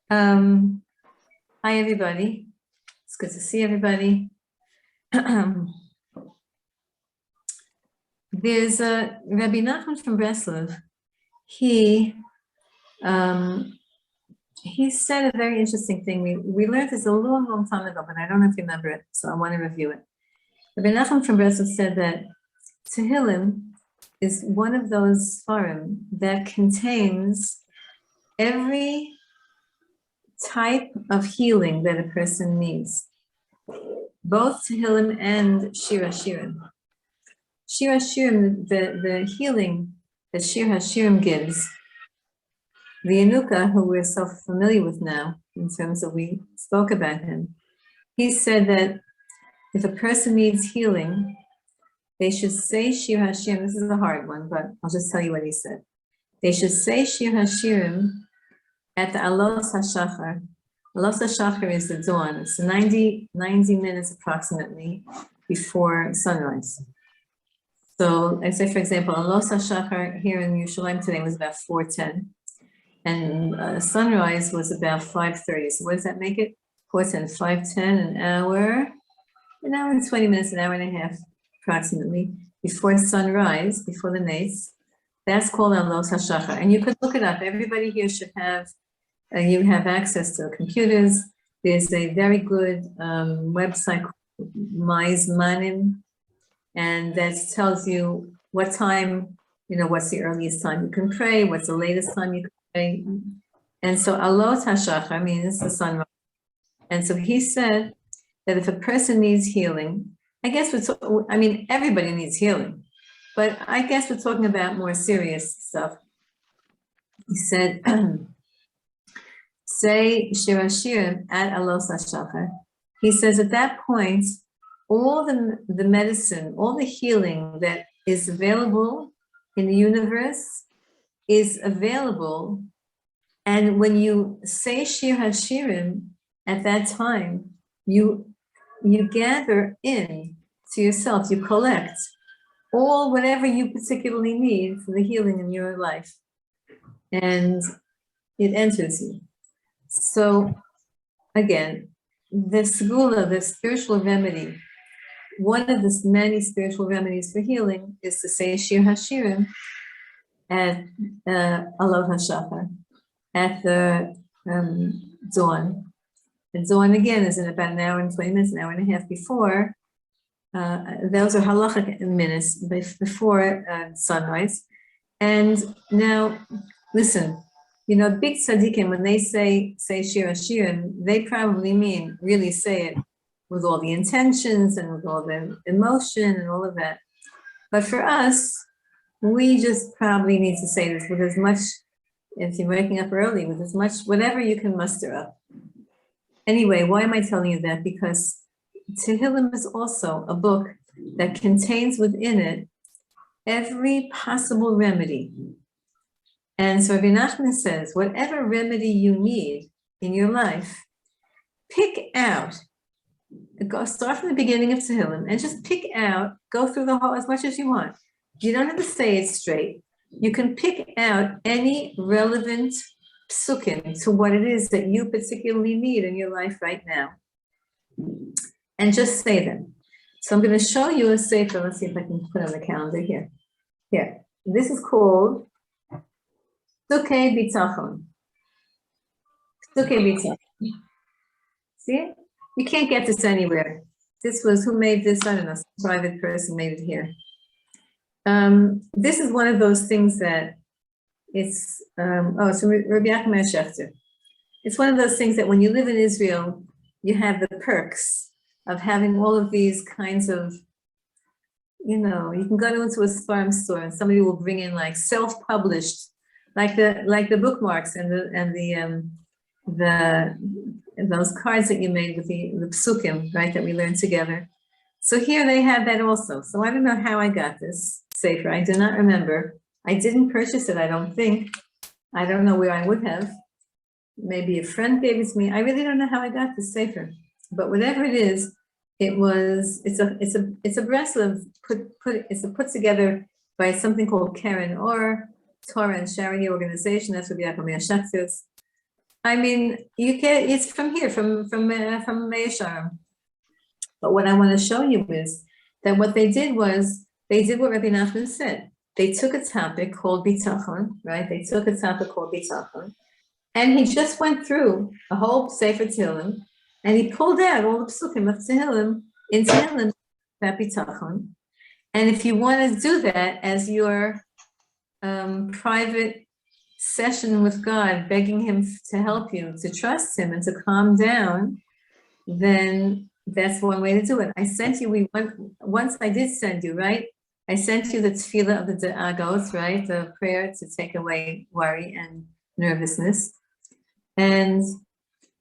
Hi, everybody. It's good to see everybody. There's a Rabbi Nachman from Breslov. He said a very interesting thing. We learned this a long time ago, but I don't know if you remember it, so I want to review it. Rabbi Nachman from Breslov said that Tehillim is one of those Sfarim that contains every type of healing that a person needs, both Tehillim and Shir HaShirim. Shir HaShirim, the healing that Shir HaShirim gives, the Yanuka, who we're so familiar with now, in terms of we spoke about him, he said that if a person needs healing, they should say Shir HaShirim. This is a hard one, but I'll just tell you what he said. They should say Shir HaShirim at the Alos HaShachar. Alos HaShachar is the dawn. It's 90 minutes approximately before sunrise. So I say, for example, Alos HaShachar here in Yerushalayim today was about 4:10, and sunrise was about 5:30. So what does that make it? 4:10, 5:10, an hour and 20 minutes, an hour and a half approximately before sunrise, before the nates. That's called Alos HaShachar, and you could look it up. Everybody here should have. You have access to computers. There's a very good website called Maizmanim, and that tells you what time, what's the earliest time you can pray, what's the latest time you can pray. And so Alot HaShachar means the sunrise. And so he said that if a person needs healing, everybody needs healing, but I guess we're talking about more serious stuff. He said, say Shir HaShirim at Alos HaShachar. He says at that point, all the medicine, all the healing that is available in the universe is available. And when you say Shir HaShirim at that time, you gather in to yourself, you collect all whatever you particularly need for the healing in your life. And it enters you. So again, the segula, the spiritual remedy, one of the many spiritual remedies for healing is to say Shir HaShirim at Alot HaShachar, at the dawn. And dawn again is in about an hour and 20 minutes, an hour and a half before. Those are halachic minutes before sunrise. And now, listen, big tzaddikim, when they say Shir HaShirim, they probably really say it with all the intentions and with all the emotion and all of that. But for us, we just probably need to say this with as much, if you're waking up early, with as much, whatever you can muster up. Anyway, why am I telling you that? Because Tehillim is also a book that contains within it every possible remedy. And so Rabbi Nachman says, whatever remedy you need in your life, pick out, start from the beginning of Tehillim and just pick out, go through the whole as much as you want. You don't have to say it straight. You can pick out any relevant psukim to what it is that you particularly need in your life right now. And just say them. So I'm going to show you a sefer. Let's see if I can put on the calendar here. Here. This is called Psukei Bitachon. Psukei Bitachon. See? You can't get this anywhere. This was, who made this? I don't know, some private person made it here. This is one of those things that it's from Rabbi Yaakov Shechter. It's one of those things that when you live in Israel, you have the perks of having all of these kinds of, you can go into a farm store and somebody will bring in like self-published, like the bookmarks and those cards that you made with the psukim, right, that we learned together. So here they have that also. So I don't know how I got this sefer. I do not remember. I didn't purchase it, I don't think. I don't know where I would have. Maybe a friend gave it to me. I really don't know how I got this sefer. But whatever it is, it's a Breslov put together by something called Karen or Torah and Charity Organization. That's what Yaakov Shechter's. I mean, you can. It's from here, from Meisharim. But what I want to show you is that what they did was they did what Rabbi Nachman said. They took a topic called bitachon, right? They took a topic called bitachon, and he just went through a whole Sefer Tehillim, and he pulled out all the psukim of Tehillim in Tehillim about bitachon. And if you want to do that as your private session with God, begging him to help you, to trust him and to calm down, then that's one way to do it. I sent you, once I did send you, right? I sent you the tefillah of the Da'agos, right? The prayer to take away worry and nervousness. And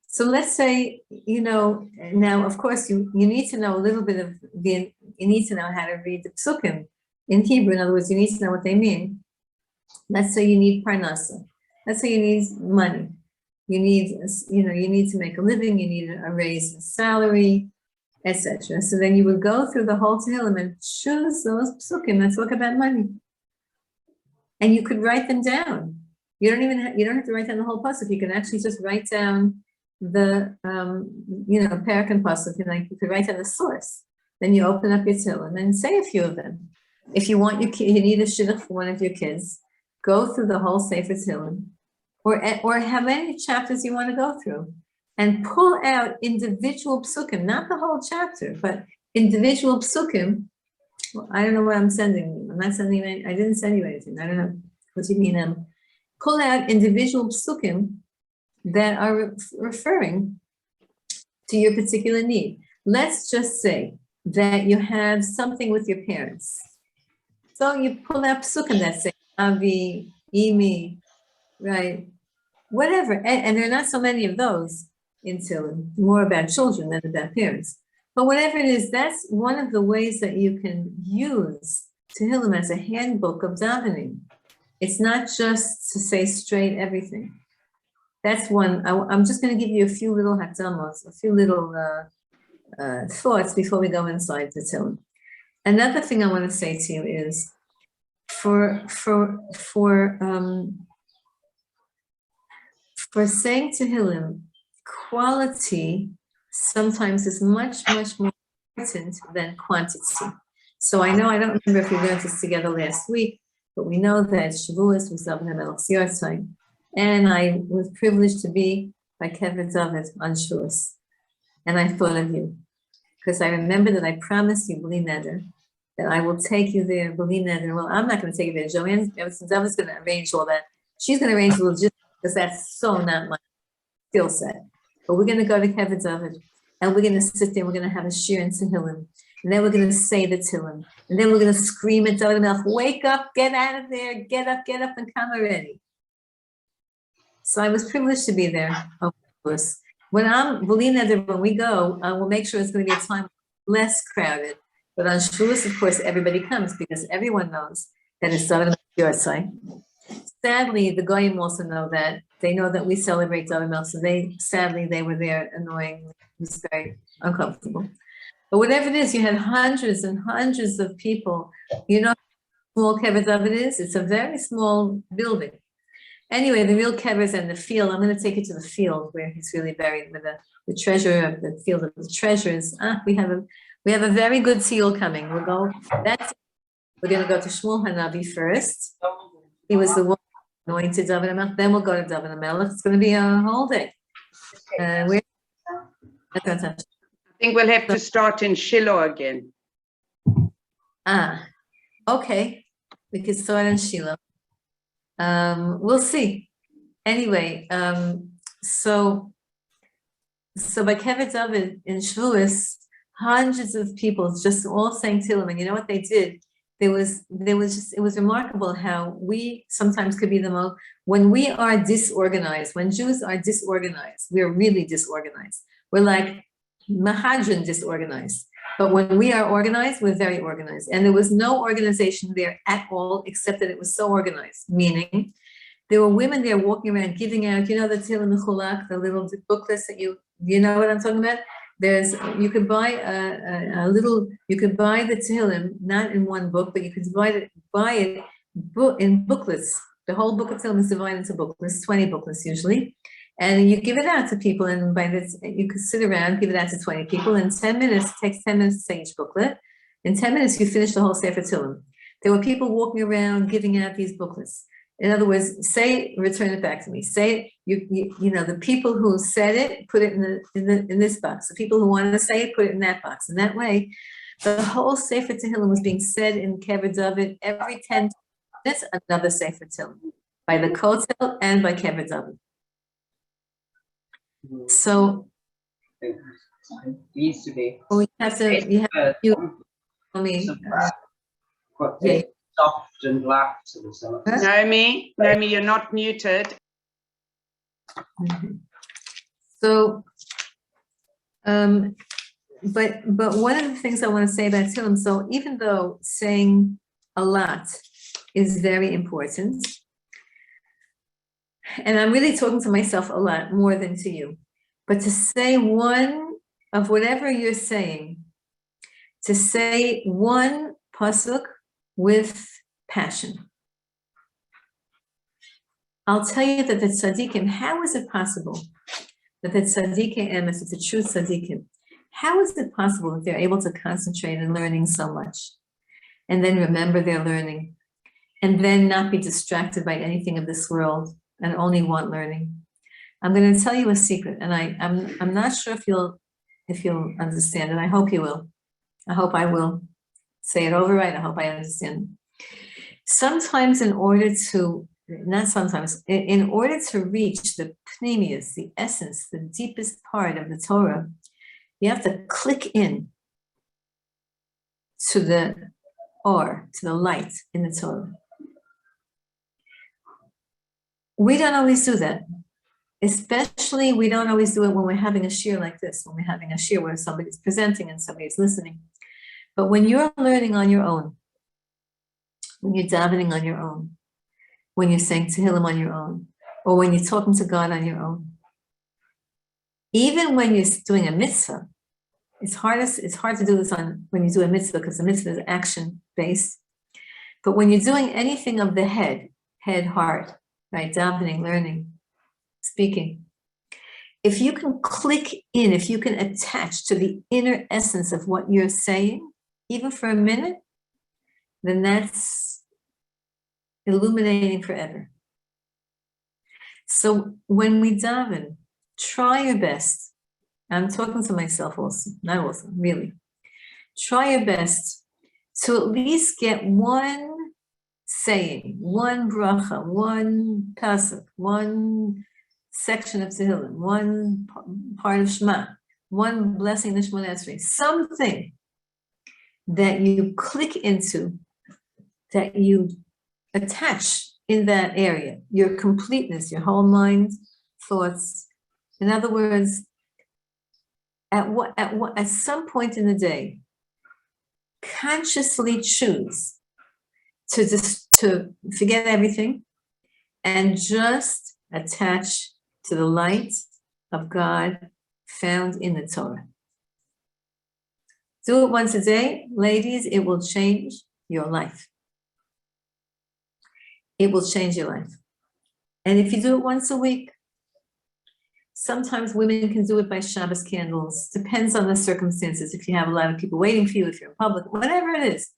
so let's say, now of course you need to know a little bit of you need to know how to read the psukim in Hebrew. In other words, you need to know what they mean. Let's say you need parnasa. Let's say you need money. You need, you need to make a living. You need a raise in salary, etc. So then you would go through the whole Tehillim and choose those psukim that talk about money, and you could write them down. You don't have to write down the whole pasuk. You can actually just write down the parak and pasuk, and you could write down the source. Then you open up your Tehillim and say a few of them. If you want you need a shidduch for one of your kids, go through the whole Sefer Tehillim, or have any chapters you want to go through, and pull out individual psukim, not the whole chapter, but individual psukim. Well, I don't know what I'm sending you. I'm not sending you. I didn't send you anything. I don't know what you mean. Pull out individual psukim that are referring to your particular need. Let's just say that you have something with your parents. So you pull out psukim that say Avi, Imi, right? Whatever. And there are not so many of those in Tehillim, more about children than about parents. But whatever it is, that's one of the ways that you can use Tehillim as a handbook of davening. It's not just to say straight everything. That's one. I'm just going to give you a few little hakdamos, a few little thoughts before we go inside the Tehillim. Another thing I want to say to you is, for saying Tehillim, quality sometimes is much, much more important than quantity. So I don't remember if we learned this together last week, but we know that Shavuos was David HaMelech's Yortzeit, and I was privileged to be by Kevin David on Shavuos. And I thought of you, because I remember that I promised you, B'li Neder, that I will take you there, B'li Neder. Well, I'm not going to take you there. Joanne, since I was going to arrange all that, she's going to arrange the logistics, because that's so not my skill set. But we're going to go to Kevin David, and we're going to sit there, we're going to have a shir in Tehillim, and then we're going to say the Tehillim, and then we're going to scream at David HaMelech, wake up, get out of there, get up, and come already. So I was privileged to be there, of course. When we go, we'll make sure it's going to be a time less crowded. But on Shavuos, of course, everybody comes, because everyone knows that it's David HaMelech's Yortzeit. Sadly, the Goyim also know that. They know that we celebrate David HaMelech, so they were there annoying. It was very uncomfortable. But whatever it is, you had hundreds and hundreds of people. You know how small Kever David is? It's a very small building. Anyway, the real Kever is in the field. I'm going to take you to the field where he's really buried, with the treasure of the field of the treasures. We have a very good seal coming. We're going to go to Shmuel Hanavi first. He was the one anointed David HaMelech. Then we'll go to David HaMelech. It's going to be a whole day. I think we'll have to start in Shiloh again. Okay. We could start in Shiloh. We'll see. Anyway, so by Kever David in Shavuos, hundreds of people just all sang Tehillim, and you know what they did? It was remarkable how we sometimes could be the most, when we are disorganized, when Jews are disorganized, we're really disorganized. We're like Mahadran disorganized. But when we are organized, we're very organized. And there was no organization there at all, except that it was so organized, meaning there were women there walking around giving out, the Tehillim Mechulak, the little booklets that you know what I'm talking about? You could buy you could buy the Tehillim, not in one book, but you could buy it in booklets. The whole book of Tehillim is divided into booklets, 20 booklets usually. And you give it out to people, and by this, you could sit around, give it out to 20 people. In 10 minutes, it takes 10 minutes to say each booklet. In 10 minutes, you finish the whole Sefer Tehillim. There were people walking around giving out these booklets. In other words, say, return it back to me. Say, you know, the people who said it, put it in this box. The people who wanted to say it, put it in that box. And that way, the whole Sefer Tehillim was being said in Kever David every 10 minutes, another Sefer Tehillim, by the Kotel and by Kever David. So, Used to be. well, you have to tell me. Yeah. Soft and black to the side. Naomi, you're not muted. So, but one of the things I want to say about Tehillim, so even though saying a lot is very important, and I'm really talking to myself a lot more than to you, but to say one of whatever you're saying, to say one pasuk with passion. I'll tell you that the tzaddikim, how is it possible that the tzaddikim emes, it's a true tzaddikim, how is it possible that they're able to concentrate on learning so much and then remember their learning and then not be distracted by anything of this world and only want learning? I'm going to tell you a secret, and I'm not sure if you'll understand it. I hope you will. I hope I will say it over right. I hope I understand. Sometimes in order to reach the pneumius, the essence, the deepest part of the Torah, you have to click in to the light in the Torah. We don't always do that. Especially, we don't always do it when we're having a shiur like this, when we're having a shiur where somebody's presenting and somebody's listening. But when you're learning on your own, when you're davening on your own, when you're saying Tehillim on your own, or when you're talking to God on your own, even when you're doing a mitzvah, it's hard to do this when you do a mitzvah because the mitzvah is action-based. But when you're doing anything of the head, heart, right, davening, learning, speaking, if you can click in, if you can attach to the inner essence of what you're saying, even for a minute, then that's illuminating forever. So when we daven, try your best. I'm talking to myself also, not also, really. Try your best to at least get one saying, one bracha, one pasuk, one section of Tehillim, one part of Shema, one blessing of Shemona Esrei, something that you click into, that you attach in that area, your completeness, your whole mind, thoughts. In other words, at some point in the day, consciously choose to forget everything and just attach to the light of God found in the Torah. Do it once a day, ladies, it will change your life. It will change your life. And if you do it once a week, sometimes women can do it by Shabbos candles, depends on the circumstances. If you have a lot of people waiting for you, if you're in public, whatever it is,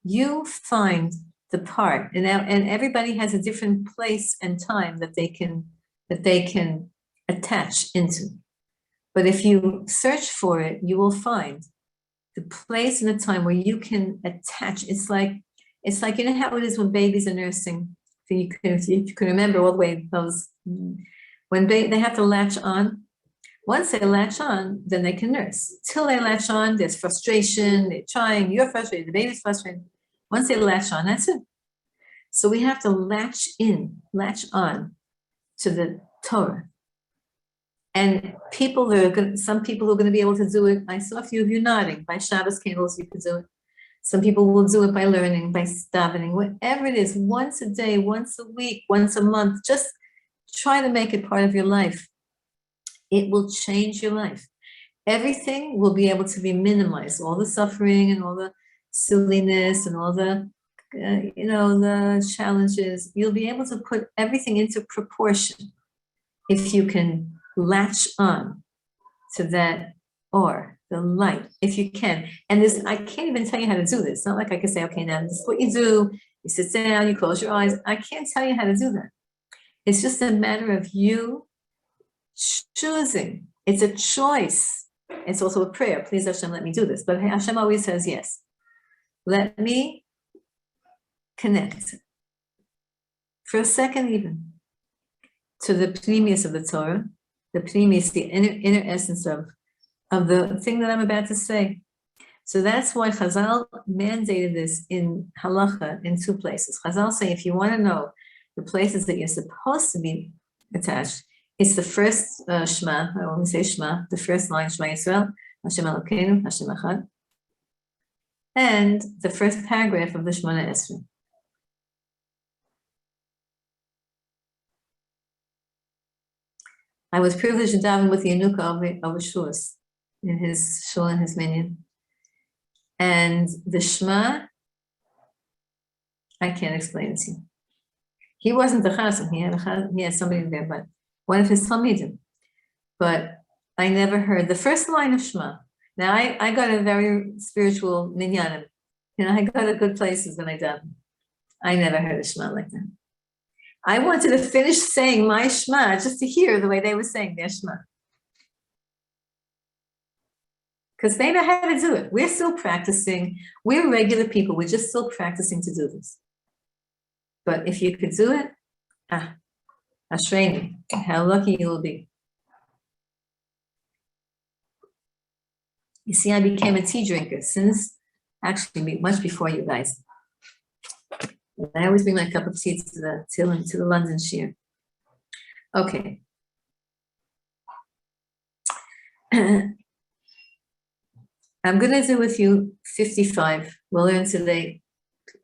you find the part, and everybody has a different place and time that they can attach into. But if you search for it, you will find the place and the time where you can attach. It's like you know how it is when babies are nursing. If you can remember all the way those when they have to latch on. Once they latch on, then they can nurse. Till they latch on, there's frustration. They're trying. You're frustrated. The baby's frustrated. Once they latch on, that's it. So we have to latch on to the Torah. And some people are going to be able to do it. I saw a few of you nodding. By Shabbos candles, you could do it. Some people will do it by learning, by davening, whatever it is, once a day, once a week, once a month. Just try to make it part of your life. It will change your life. Everything will be able to be minimized. All the suffering and all the silliness and all the, the challenges. You'll be able to put everything into proportion. if you can latch on to that or the light, if you can. And this, I can't even tell you how to do this. It's not like I can say, okay, now this is what you do. You sit down, you close your eyes. I can't tell you how to do that. It's just a matter of you choosing. It's a choice. It's also a prayer. Please, Hashem, let me do this. But Hashem always says yes. Let me connect for a second even to the pnimius of the Torah, the pnimius, the inner essence of the thing that I'm about to say. So that's why Chazal mandated this in halacha in two places. Chazal say if you want to know the places that you're supposed to be attached, it's the first Shema, I always say Shema, the first line, Shema Yisrael, Hashem Elokeinu, Hashem Echad, and the first paragraph of the Shemona Esrei. I was privileged to daven with the Yanuka of Shus in his shul and his minyan. And the Shema, I can't explain it to you. He wasn't the chassan, he had somebody there, but one of his talmidim. But I never heard the first line of Shema. Now I got a very spiritual minyanim. I got to good places when I daven. I never heard a Shema like that. I wanted to finish saying my Shema just to hear the way they were saying their Shema. Because they know how to do it. We're still practicing. We're regular people. We're just still practicing to do this. But if you could do it, Ashreini, how lucky you will be. You see, I became a tea drinker since, actually, much before you guys. I always bring my cup of tea to the Tehillim, to the London Shir. Okay. I'm going to do with you 55. We'll learn today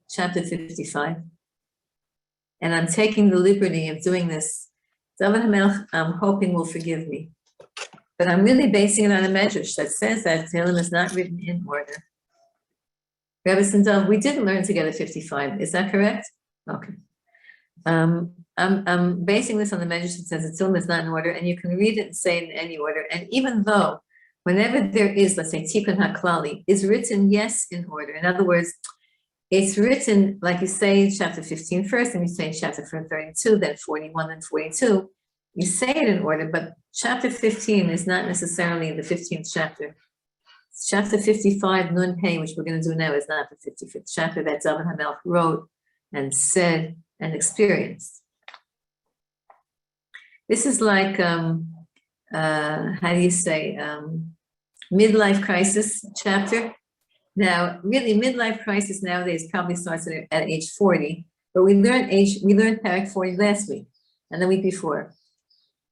chapter 55. And I'm taking the liberty of doing this. David HaMelech, I'm hoping will forgive me. But I'm really basing it on a medrash that says that Tehillim is not written in order. Rabbi Sindov, we didn't learn together 55. Is that correct? Okay. I'm basing this on the medrash that says the Tehillim is not in order, and you can read it and say it in any order. And even though whenever there is, let's say, Tikkun HaKlali, is written, yes, in order. In other words, it's written, like you say in chapter 15 first, and you say in chapter 32, then 41, then 42. You say it in order, but chapter 15 is not necessarily the 15th chapter. Chapter 55, Nun Pei, which we're going to do now, is not the 55th chapter that David HaMelech wrote and said and experienced. This is like, how do you say, midlife crisis chapter. Now, really, midlife crisis nowadays probably starts at age 40, but we learned Parak 40 last week and the week before.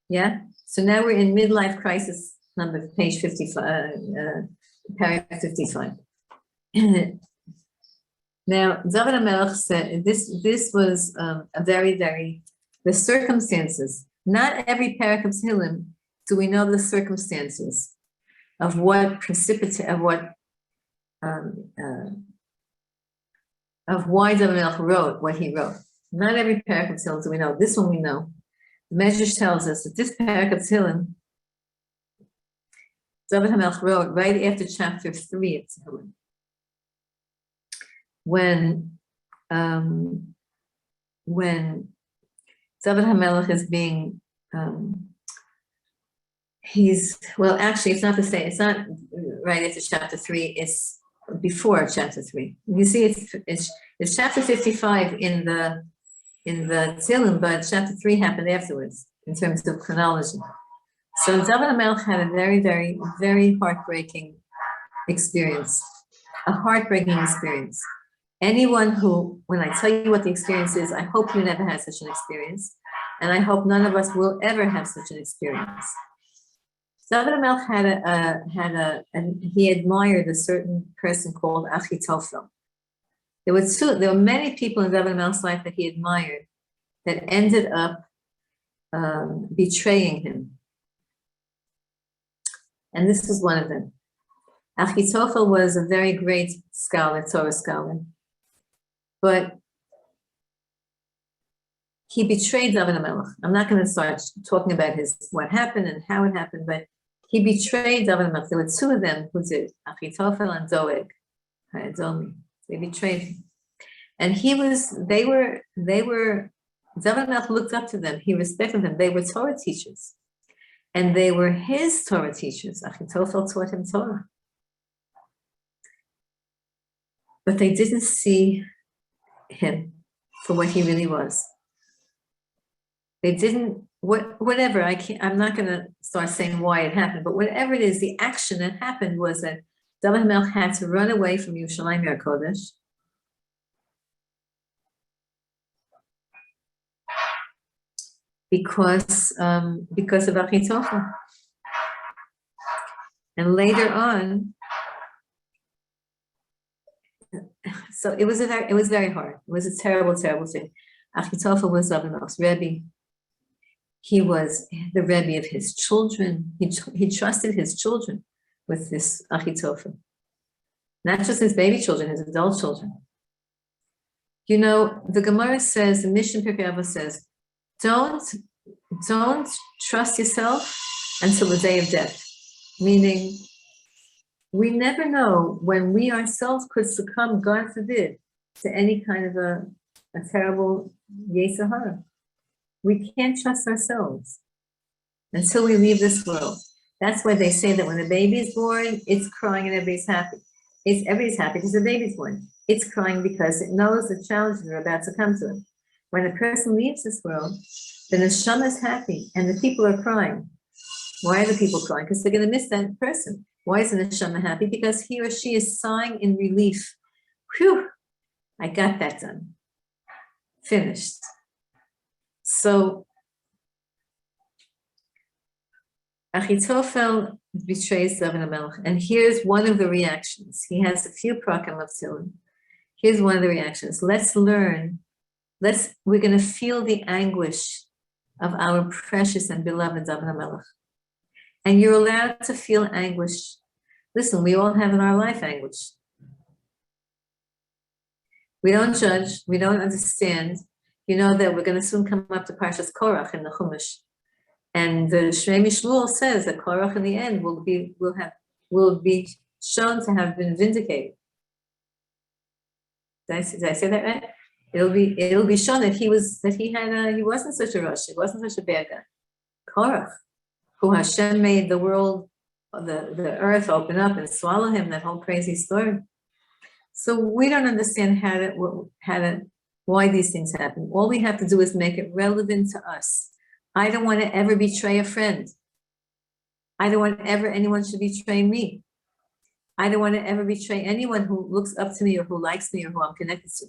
Yeah? So now we're in midlife crisis number, page 55, Parak 55. Now, David HaMelech said this was a very, very, the circumstances. Not every Parak of Tehillim do we know the circumstances of what of why David HaMelech wrote what he wrote. Not every Parak of Tehillim do we know. This one we know. The Medrash tells us that this Parak of Tehillim, David HaMelech wrote right after chapter 3 of Tehillim. When David HaMelech is being, actually, it's not the same. It's not right after chapter 3. It's before chapter 3. You see, it's chapter 55 in the Tehillim, but chapter 3 happened afterwards in terms of chronology. So David HaMelech had a very, very, very heartbreaking experience. A heartbreaking experience. Anyone who, when I tell you what the experience is, I hope you never had such an experience, and I hope none of us will ever have such an experience. David HaMelech he admired a certain person called Achitophel. There were many people in David HaMelech's life that he admired that ended up betraying him. And this was one of them. Achitophel was a very great scholar, Torah scholar. But he betrayed David HaMelech. I'm not going to start talking about what happened and how it happened, but he betrayed David HaMelech. There were two of them who did, Achitophel and Doeg. They betrayed him. And they were, David HaMelech looked up to them. He respected them. They were Torah teachers. And they were his Torah teachers. Achitophel taught him Torah. But they didn't see him for what he really was. They didn't, whatever, I'm not going to start saying why it happened, but whatever it is, the action that happened was that David HaMelech had to run away from Yerushalayim Yer Kodesh. Because of Achitophel. And later on, so it was very hard. It was a terrible, terrible thing. Achitophel was David HaMelech's Rebbe. He was the Rebbe of his children. He trusted his children with this Achitophel. Not just his baby children, his adult children. You know, the Gemara says, the Mishnah Pirkei Avos says, don't trust yourself until the day of death. Meaning, we never know when we ourselves could succumb, God forbid, to any kind of a terrible Yetzer Hara. We can't trust ourselves until we leave this world. That's why they say that when a baby is born, it's crying and everybody's happy. Everybody's happy because the baby's born. It's crying because it knows the challenges are about to come to it. When a person leaves this world, the neshama is happy and the people are crying. Why are the people crying? Because they're going to miss that person. Why is the neshama happy? Because he or she is sighing in relief. Whew, I got that done. Finished. So, Achitophel betrays David HaMelech, and here's one of the reactions. He has a few prakim of Tehillim. Here's one of the reactions. Let's learn. We're going to feel the anguish of our precious and beloved David HaMelech. And you're allowed to feel anguish. Listen, we all have in our life anguish. We don't judge. We don't understand. You know that we're going to soon come up to Parshas Korach in the Chumash. And the Shrei Mishmuel says that Korach in the end will be shown to have been vindicated. Did I say that right? It'll be shown that he wasn't such a rush, he wasn't such a bad guy. Korach, who Hashem made the world, the earth open up and swallow him, that whole crazy story. So we don't understand why these things happen. All we have to do is make it relevant to us. I don't want to ever betray a friend. I don't want anyone should betray me. I don't want to ever betray anyone who looks up to me or who likes me or who I'm connected to.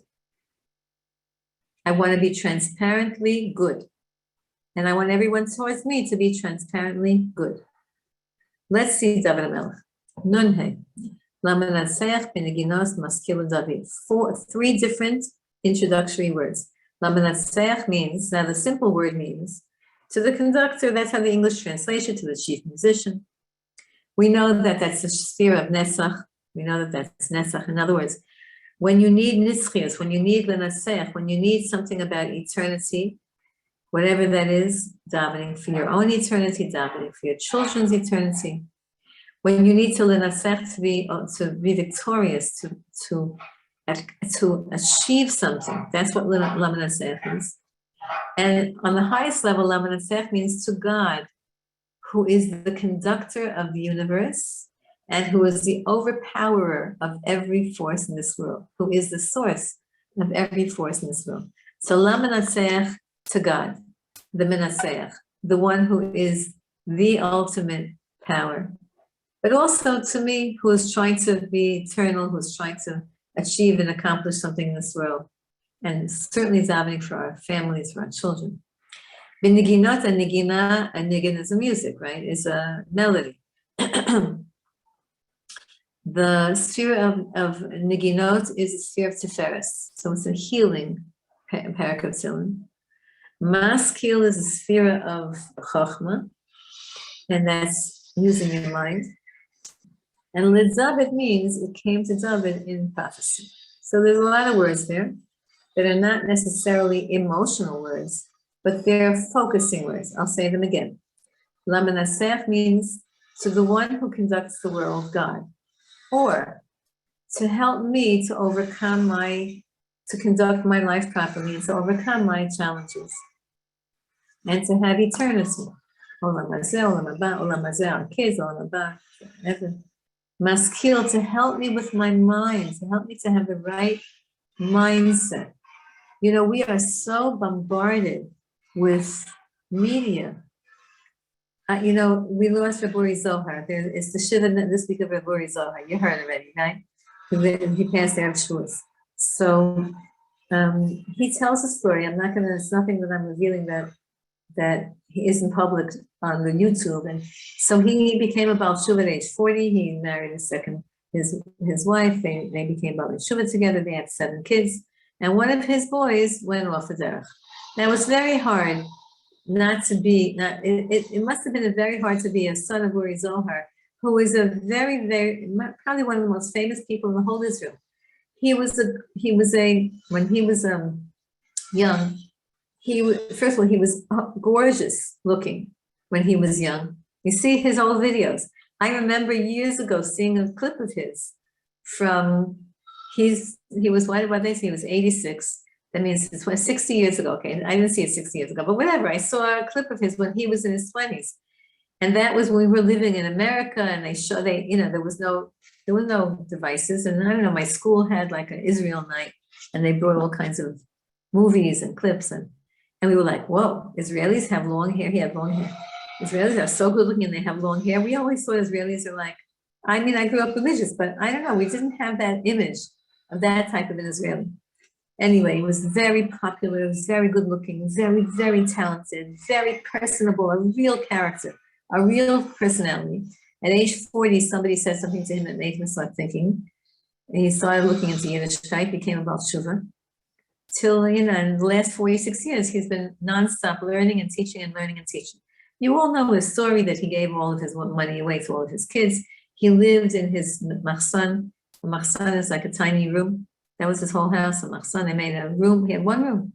I want to be transparently good. And I want everyone towards me to be transparently good. Let's see David HaMelech. Nunhe. Lamanatseach beneginos maskil David. 3 different introductory words. Lamanatseach means, now the simple word means, to the conductor, that's how the English translation, to the chief musician. We know that that's the sphere of Netzach. We know that that's Netzach. In other words, when you need Nitzchias, when you need Lenasech, when you need something about eternity, whatever that is, davening for your own eternity, davening for your children's eternity. When you need to Lenasech, to be victorious, to achieve something, that's what Lenasech is. And on the highest level, Lamanasech means to God, who is the conductor of the universe and who is the overpowerer of every force in this world, who is the source of every force in this world. So Lamanasech to God, the Menasech, the one who is the ultimate power, but also to me, who is trying to be eternal, who is trying to achieve and accomplish something in this world. And certainly davening for our families, for our children. B'niginot, a nigin is a music, right? Is a melody. The sphere of niginot is a sphere of Tiferes. So it's a healing parak of Tehillim. Maskil is a sphere of Chochmah, and that's using your mind. And Lidzabed means it came to David in prophecy. So there's a lot of words there that are not necessarily emotional words, but they're focusing words. I'll say them again. Lamanasef means to the one who conducts the world, God, or to help me to overcome to conduct my life properly and to overcome my challenges and to have eternity. Olam hazeh, olam haba, olam hazeh, our kids, olam haba, forever. Maskil, to help me with my mind, to help me to have the right mindset. You know, we are so bombarded with media. You know, we lost Rabbi Zohar. It's the Shiva this week of Rabbi Zohar. You heard already, right? He passed out of Shavuos. So he tells a story. It's nothing that I'm revealing that he isn't public on the YouTube. And so he became a Baal Shuva at age 40. He married his wife. They became Baal Shuva together. They had 7 kids. And one of his boys went off the derech. Now, it's very hard it must have been very hard to be a son of Uri Zohar, who is a very, very, probably one of the most famous people in the whole Israel. When he was young, first of all, he was gorgeous looking when he was young. You see his old videos. I remember years ago seeing a clip of his he was 86. That means it's 60 years ago. Okay, I didn't see it 60 years ago, but whatever. I saw a clip of his when he was in his 20s, and that was when we were living in America. And there were no devices, and I don't know. My school had like an Israel night, and they brought all kinds of movies and clips, and we were like, "Whoa, Israelis have long hair." He had long hair. Israelis are so good looking, and they have long hair. We always thought Israelis are like. I mean, I grew up religious, but I don't know. We didn't have that image of that type of an Israeli. Anyway, he was very popular, very good looking, very, very talented, very personable, a real character, a real personality. At age 40, somebody said something to him that made him start thinking. And he started looking into Yiddishkeit, became a Baal Shuva. Till, in the last 46 years, he's been nonstop learning and teaching and learning and teaching. You all know his story that he gave all of his money away to all of his kids. He lived in his machsan. The machsan is like a tiny room. That was his whole house, a machsan. They made a room. He had one room.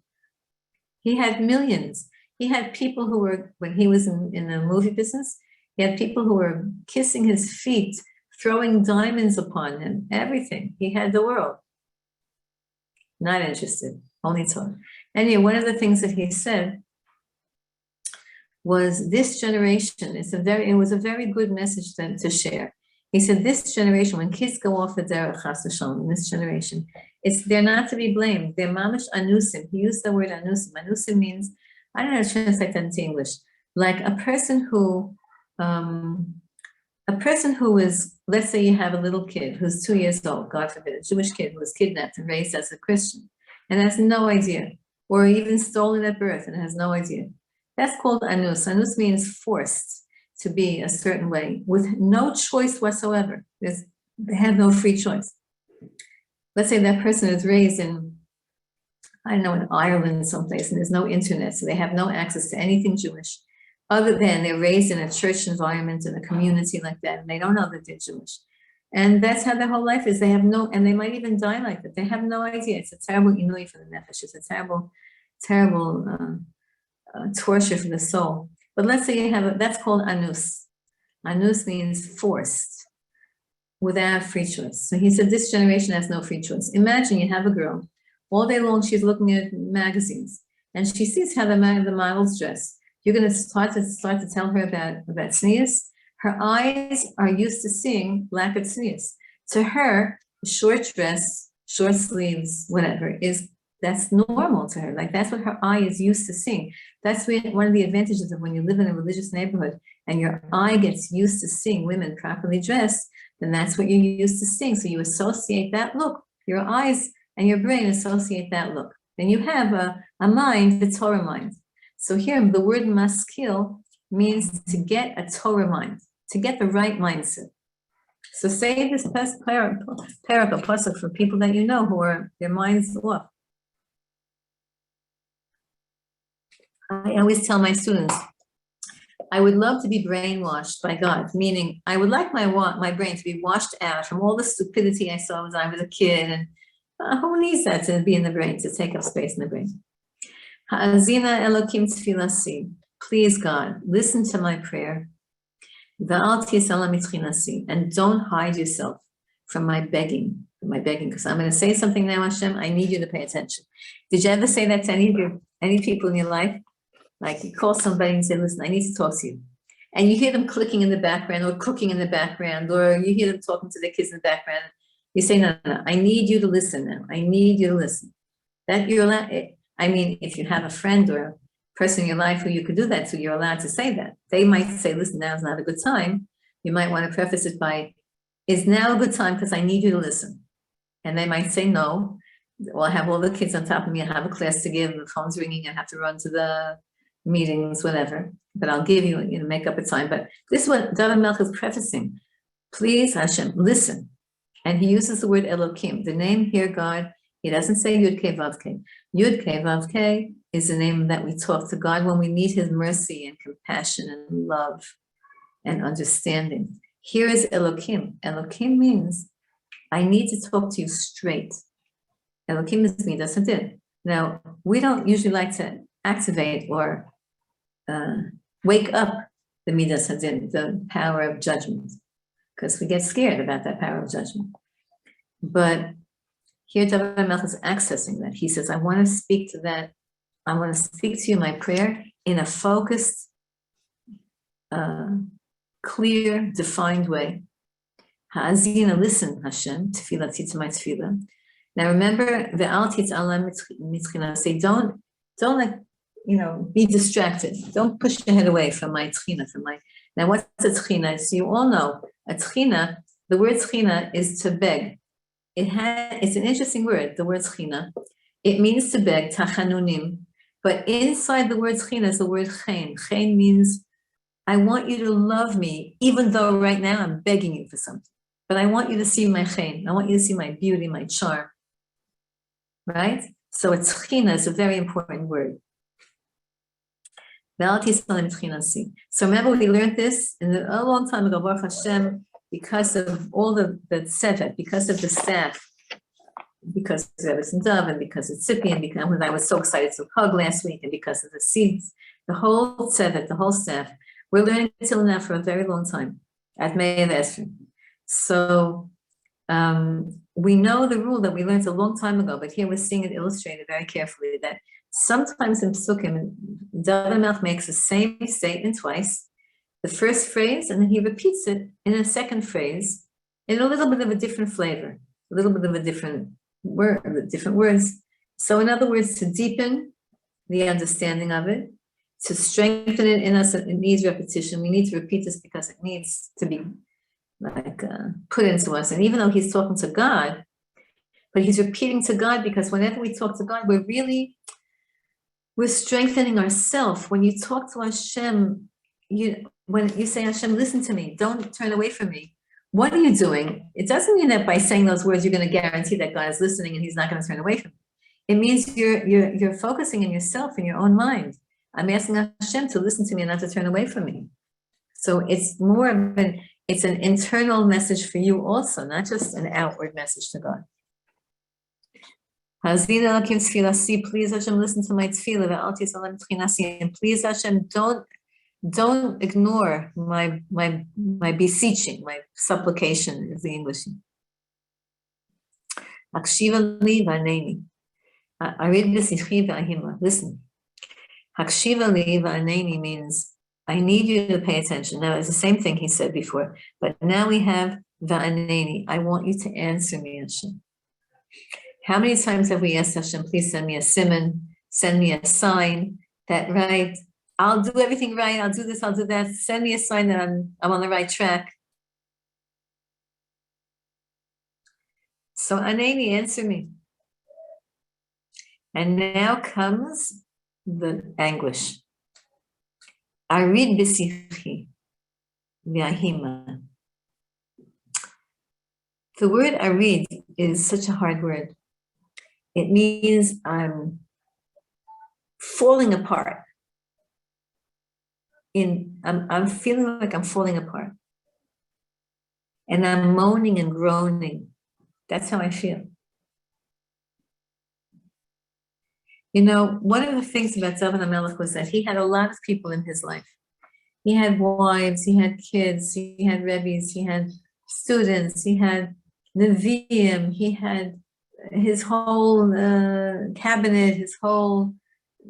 He had millions. He had people who were, when he was in the movie business, he had people who were kissing his feet, throwing diamonds upon him, everything. He had the world. Not interested, only talk. Anyway, one of the things that he said was this generation, it was a very good message to share. He said, this generation, when kids go off the derech chas v'shalom, in this generation, they're not to be blamed. They're mamish anusim. He used the word anusim. Anusim means, I don't know how to translate that into English, like a person who is, let's say you have a little kid who's 2 years old, God forbid, a Jewish kid who was kidnapped and raised as a Christian and has no idea, or even stolen at birth and has no idea. That's called anus. Anus means forced to be a certain way with no choice whatsoever. They have no free choice. Let's say that person is raised in, I don't know, in Ireland someplace, and there's no internet, so they have no access to anything Jewish, other than they're raised in a church environment, in a community like that, and they don't know that they're Jewish. And that's how their whole life is. And they might even die like that. They have no idea. It's a terrible inui for the nefesh. It's a terrible, terrible torture for the soul. But let's say that's called anus. Anus means forced, without free choice. So he said this generation has no free choice. Imagine you have a girl, all day long she's looking at magazines, and she sees how the models dress. You're going to start to tell her about tznius. Her eyes are used to seeing lack of tznius. To her, short dress, short sleeves, whatever, that's normal to her. Like that's what her eye is used to seeing. That's one of the advantages of when you live in a religious neighborhood and your eye gets used to seeing women properly dressed, then that's what you're used to seeing. So you associate that look. Your eyes and your brain associate that look. Then you have a mind, the Torah mind. So here the word maskil means to get a Torah mind, to get the right mindset. So say this parable pasuk for people that you know who are their minds off. I always tell my students, I would love to be brainwashed by God, meaning I would like my brain to be washed out from all the stupidity I saw when I was a kid. And who needs that to be in the brain, to take up space in the brain? Ha'azina Elokim tefilasi. Please, God, listen to my prayer. V'al tisala mitchinasi. And don't hide yourself from my begging, because I'm going to say something now, Hashem. I need you to pay attention. Did you ever say that to any people in your life? Like you call somebody and say, listen, I need to talk to you. And you hear them clicking in the background or cooking in the background, or you hear them talking to their kids in the background. You say, no, I need you to listen now. I need you to listen. That you're allowed, I mean, if you have a friend or a person in your life who you could do that to, you're allowed to say that. They might say, listen, now's not a good time. You might want to preface it by, is now a good time because I need you to listen. And they might say no. Well, I have all the kids on top of me. I have a class to give. The phone's ringing. I have to run to the meetings, whatever. But I'll give you, make up a time. But this is what David Melch is prefacing. Please, Hashem, listen. And he uses the word Elokim. The name here, God, he doesn't say Yud-Kei Vav-Kei. Yud-Kei Vav-Kei is the name that we talk to God when we need his mercy and compassion and love and understanding. Here is Elokim. Elokim means I need to talk to you straight. Elokim is Midas Hadin. Now, we don't usually like to activate or wake up the Midas Hadin, the power of judgment, because we get scared about that power of judgment. But here David Melch is accessing that. He says, I want to speak to that. I want to speak to you in my prayer in a focused, clear, defined way. Ha'azina, listen, Hashem, tefilati to my tefillah. Now remember, ve'al tit'ala mitchina. Say, don't like, be distracted. Don't push your head away from my tchina, Now what's a tchina? So you all know, a tchina, the word tchina is to beg. It's an interesting word, the word tchina. It means to beg, tachanunim. But inside the word tchina is the word chen. Chen means, I want you to love me, even though right now I'm begging you for something. But I want you to see my chen. I want you to see my beauty, my charm. Right? So a tchina is a very important word. So remember, we learned this a long time ago, Baruch Hashem, because of all the tzevet, because of the staff, because of Rebbe Dov, and because of Tzipi, and because I was so excited to hug last week, and because of the seeds, the whole tzevet, the whole staff, we're learning till now for a very long time at Me'ev Esrim. So we know the rule that we learned a long time ago, but here we're seeing it illustrated very carefully, that sometimes in Psukim, David Melch makes the same statement twice, the first phrase, and then he repeats it in a second phrase in a little bit of a different flavor, a little bit of a different word, different words. So in other words, to deepen the understanding of it, to strengthen it in us, it needs repetition. We need to repeat this because it needs to be put into us. And even though he's talking to God, but he's repeating to God, because whenever we talk to God, we're strengthening ourselves. When you talk to Hashem, when you say, Hashem, listen to me, don't turn away from me. What are you doing? It doesn't mean that by saying those words, you're going to guarantee that God is listening and he's not going to turn away from you. It means you're focusing on yourself, in your own mind. I'm asking Hashem to listen to me and not to turn away from me. So it's more of it's an internal message for you also, not just an outward message to God. Please Hashem, listen to my tefillah, and please Hashem, don't ignore my beseeching, my supplication is the English. Hakshiva li v'aneni. Arid b'sichi v'ahima. Listen. Hakshiva li v'aneni means I need you to pay attention. Now it's the same thing he said before, but now we have v'aneni. I want you to answer me, Hashem. How many times have we asked Hashem, please send me a simon, send me a sign that, right, I'll do everything right, I'll do this, I'll do that, send me a sign that I'm on the right track. So Aneni, answer me. And now comes the anguish. Arid b'sichi v'ahima. The word arid is such a hard word. It means I'm falling apart. I'm feeling like I'm falling apart. And I'm moaning and groaning. That's how I feel. You know, one of the things about David HaMelech was that he had a lot of people in his life. He had wives, he had kids, he had rebbes, he had students, he had Nevi'im, he had his whole cabinet, his whole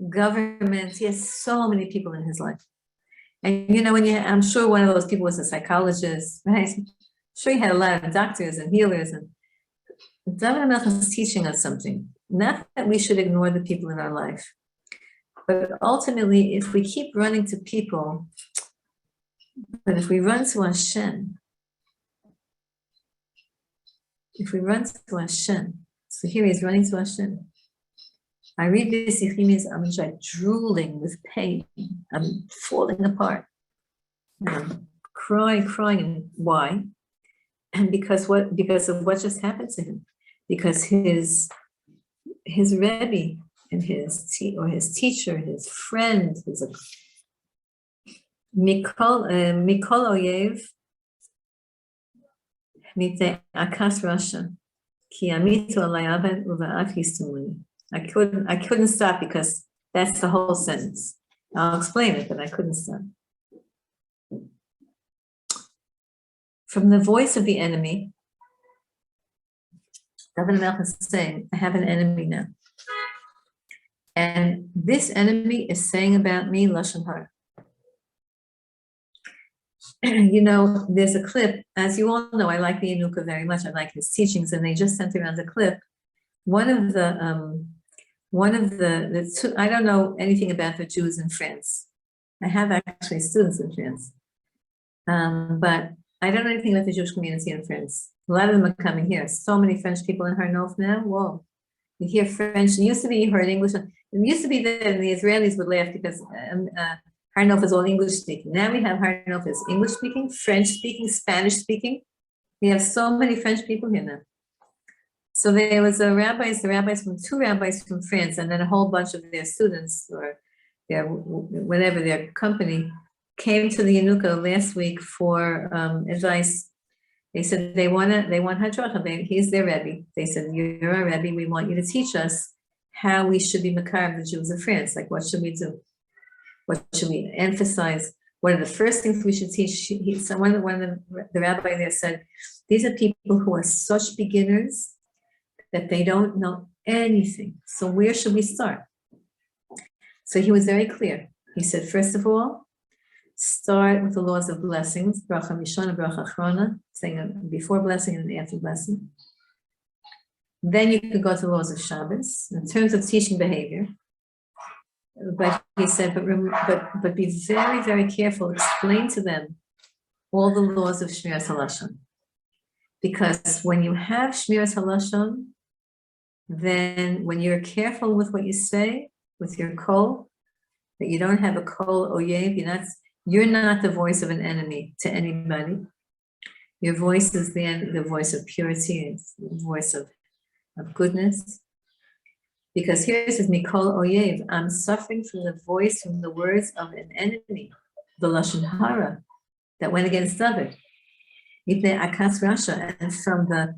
government. He has so many people in his life. And you know, I'm sure one of those people was a psychologist, right? I'm sure he had a lot of doctors and healers. And David HaMelech is teaching us something. Not that we should ignore the people in our life, but ultimately, if we keep running to people, but if we run to Hashem, so here he's running to Hashem. I read this, it means I'm just like drooling with pain. I'm falling apart. I'm crying. And why? And because of what just happened to him. Because his Rebbe and his teacher, his friend, his Mikol Oyev Mite Akas Rasha Ki Amitu Alay Abed Uva'av Histumuni. I couldn't stop because that's the whole sentence. I'll explain it, but I couldn't stop. From the voice of the enemy, David HaMelech is saying, I have an enemy now. And this enemy is saying about me, Lashon Hara. You know, there's a clip, as you all know, I like the Yenuka very much. I like his teachings, and they just sent around a clip. One of the two, I don't know anything about the Jews in France. I have actually students in France. But I don't know anything about the Jewish community in France. A lot of them are coming here. So many French people in Harnof now. Whoa. You hear French. It used to be you heard English. It used to be that the Israelis would laugh because Harnof is all English speaking. Now we have Harnof is English speaking, French speaking, Spanish speaking. We have so many French people here now. So there was two rabbis from France, and then a whole bunch of their students or their company came to the Yenuka last week for advice. They said they want Hadracha. He's their Rebbe. They said, you're our Rebbe. We want you to teach us how we should be Makar the Jews of France. Like, what should we do? What should we emphasize? What are the first things we should teach? One of the rabbi there said, these are people who are such beginners that they don't know anything. So where should we start? So he was very clear. He said, first of all, start with the laws of blessings, bracha mishana, bracha achrona, saying before blessing and after blessing. Then you could go to the laws of Shabbos in terms of teaching behavior. But he said, but be very, very careful. Explain to them all the laws of Shmiras HaLashon. Because when you have Shmiras HaLashon, then when you're careful with what you say, with your kol, that you don't have a kol oyev, you're not the voice of an enemy to anybody. Your voice is the voice of purity, it's the voice of goodness. Because here it says, Mikol Oyev, I'm suffering from the words of an enemy, the Lashon Hara, that went against David. Mipnei Akas Rasha, and from the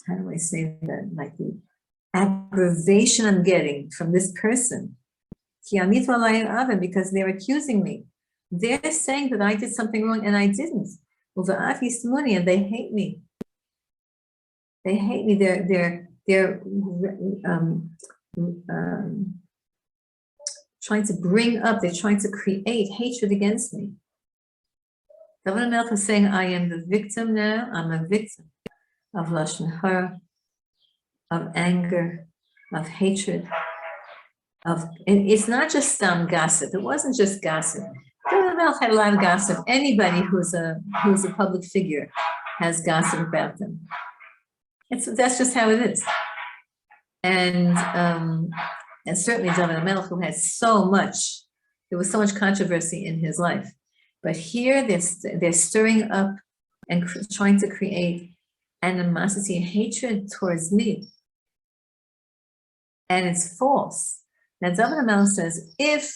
how do I say that, like the aggravation I'm getting from this person. Because they're accusing me. They're saying that I did something wrong and I didn't. And they hate me. They hate me. They're trying to bring up, they're trying to create hatred against me. David HaMelech is saying, I am the victim now. I'm a victim of Lashon Hara, of anger, of hatred. It's not just some gossip. It wasn't just gossip. David HaMelech had a lot of gossip. Anybody who's a public figure has gossip about them. That's just how it is. And certainly David HaMelech, who had there was so much controversy in his life. But here they're stirring up and trying to create animosity and hatred towards me. And it's false. Now David HaMelech says, if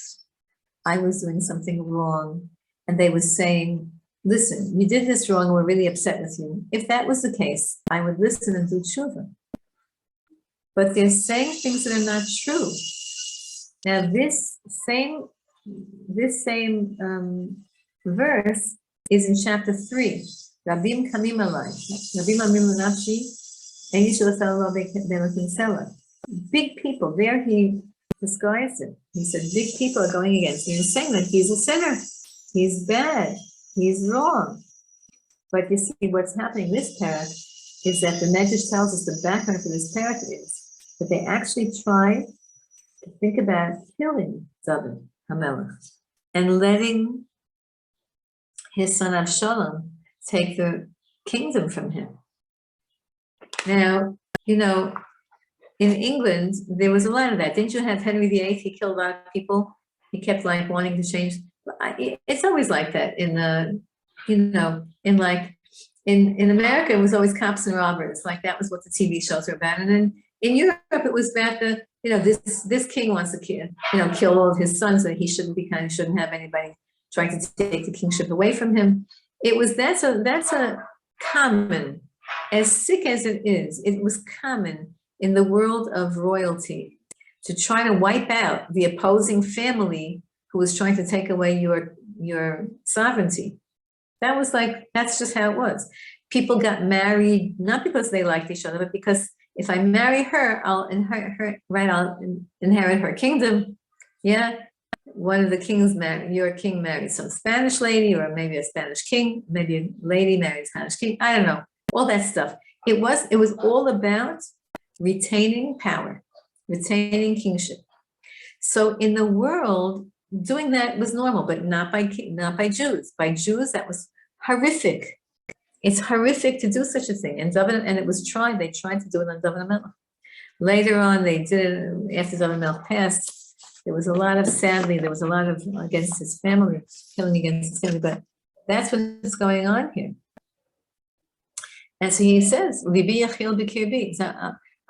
I was doing something wrong and they were saying listen, you did this wrong, we're really upset with you. If that was the case, I would listen and do tshuva. But they're saying things that are not true. Now, this same verse is in chapter 3. Rabim kamim alai, Rabim amim nafshi, and you shall sell be'elakim. Big people. There he disguised it. He said, big people are going against you. He's saying that he's a sinner. He's bad. He's wrong. But you see, what's happening in this parak is that the Medrash tells us the background for this parak is that they actually tried to think about killing David HaMelech and letting his son Avshalom take the kingdom from him. Now, you know, in England, there was a lot of that. Didn't you have Henry VIII? He killed a lot of people. He kept like wanting to change. It's always like that in the, you know, in America, it was always cops and robbers. Like that was what the TV shows were about. And then in Europe, it was about the, you know, this king wants to kill all of his sons, that he shouldn't have anybody trying to take the kingship away from him. That's a common, as sick as it is, it was common in the world of royalty to try to wipe out the opposing family who was trying to take away your sovereignty. That's just how it was. People got married, not because they liked each other, but because if I marry her, I'll inherit her kingdom. Yeah, one of the kings your king married some Spanish lady, or maybe a Spanish king, maybe a lady married a Spanish king. I don't know, all that stuff. It was all about retaining power, retaining kingship. So in the world, doing that was normal, but not by Jews. By Jews, that was horrific. It's horrific to do such a thing. And it was tried. They tried to do it on David HaMelech. Later on, they did it after David HaMelech passed. Sadly, there was a lot of against his family, killing against his family. But that's what's going on here. And so he says, "Libi yachil b'kirbi."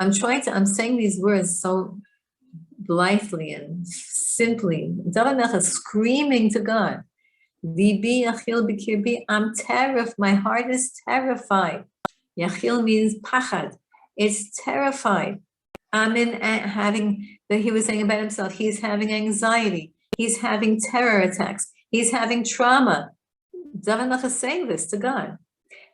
I'm saying these words so blithely and simply. David HaMelech is screaming to God. Libi yachil b'kirbi. I'm terrified. My heart is terrified. Yachil means pachad. It's terrified. I'm he was saying about himself, he's having anxiety. He's having terror attacks. He's having trauma. David HaMelech is saying this to God.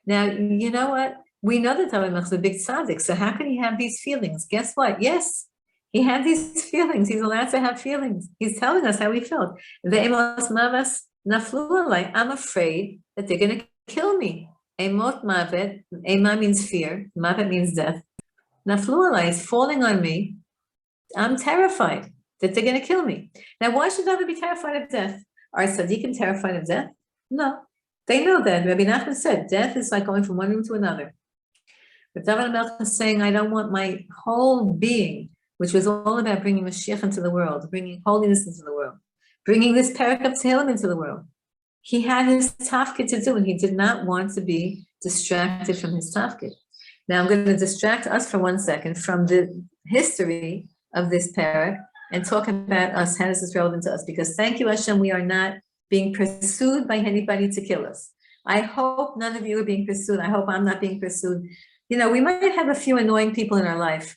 Now, you know what? We know that David HaMelech is a big tzaddik, so how can he have these feelings? Guess what? Yes, he had these feelings. He's allowed to have feelings. He's telling us how he felt. I'm afraid that they're going to kill me. Emot mavet, ema means fear, mavet means death. Naflu alai is falling on me. I'm terrified that they're going to kill me. Now, why should David be terrified of death? Are tzaddikim terrified of death? No. They know that. Rabbi Nachman said, death is like going from one room to another. But David HaMelech is saying, I don't want my whole being, which was all about bringing Mashiach into the world, bringing holiness into the world, bringing this parak of Tehillim into the world. He had his tafkid to do, and he did not want to be distracted from his tafkid. Now, I'm going to distract us for 1 second from the history of this parak and talk about us. How is this relevant to us? Because thank you, Hashem, we are not being pursued by anybody to kill us. I hope none of you are being pursued. I hope I'm not being pursued. You know, we might have a few annoying people in our life.